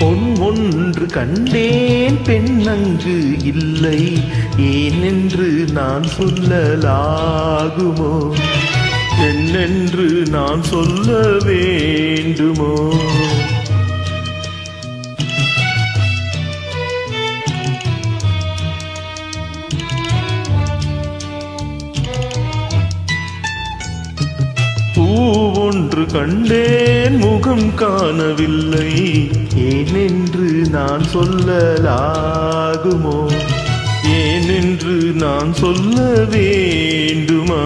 பொன் ஒன்று கண்டேன், பெண் அங்கு இல்லை, ஏனென்று நான் சொல்லலாகுமோ? என்னென்று நான் சொல்ல வேண்டுமோ? பூவொன்று கண்டேன், முகம் காணவில்லை, ஏனென்று நான் சொல்லலாகுமோ? ஏனென்று நான் சொல்ல வேண்டுமா?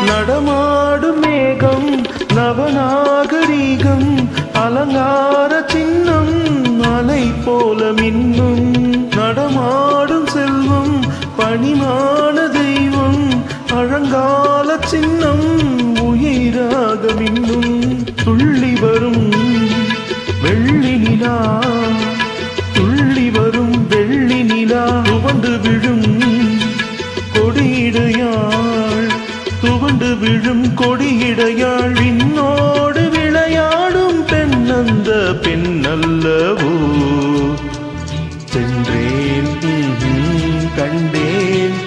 நடமாடும் மேகம், நவநாகரீகம், அலங்கார சின்னம், அலை போல மின்னும். நடமாடும் செல்வம், பணிமான தெய்வம், பழங்கால சின்னம், உயிராக மின்னும். துள்ளி வரும் வெள்ளி நிலா, துள்ளி வரும் வெள்ளி நிலா, துவண்டு விழும் கொடியிடையாள், துவண்டு விழும் கொடியிடையாள், விண்ணோடு விளையாடும் பெண், அந்த பெண் அல்லவோ? சென்றேன், கண்டேன்,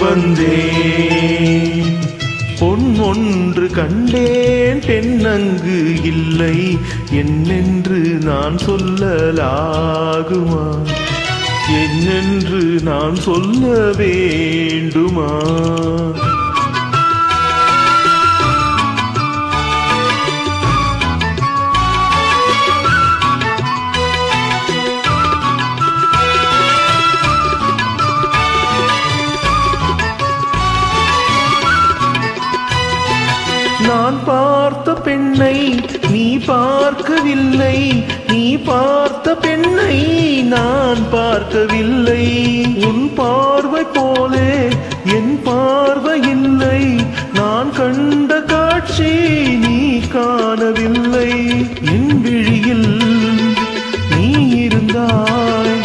வந்தேன். பொன் ஒன்று கண்டேன், பெண் அங்கு இல்லை, என்னென்று நான் சொல்லலாகுமா? என்னென்று நான் சொல்ல வேண்டுமா? நான் பார்த்த பெண்ணை நீ பார்க்கவில்லை, நீ பார்த்த பெண்ணை நான் பார்க்கவில்லை. உன் பார்வை போலே என் பார்வை இல்லை, நான் கண்ட காட்சி நீ காணவில்லை. என் விழியில் நீ இருந்தாய்,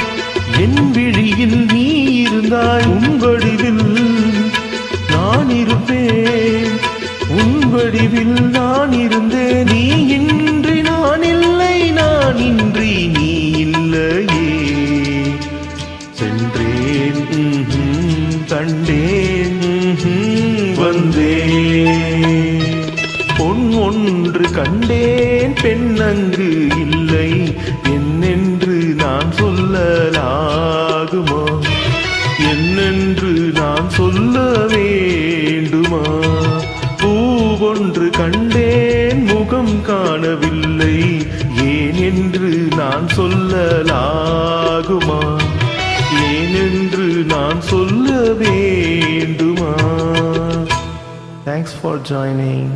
என் விழியில் நீ இருந்தாய், உன் வடிவில் நான் இருப்பேன், உன் வடிவில் நான் இருந்தேன். நீ இன்றி நான் இல்லை, நான் இன்றி நீ இல்லையே. சென்றேன், கண்டேன், வந்தேன். பொன் ஒன்று கண்டேன், பெண் அங்கு இல்லை, என்னென்று நான் சொல்லலாகுமா? என்னென்று நான் சொல்ல வேண்டுமா? பூவொன்று கண்டேன், முகம் காணவில்லை, ஏன் என்று நான் சொல்லலாகுமா? ஏனென்று நான் சொல்ல வேண்டுமா? Thanks for joining.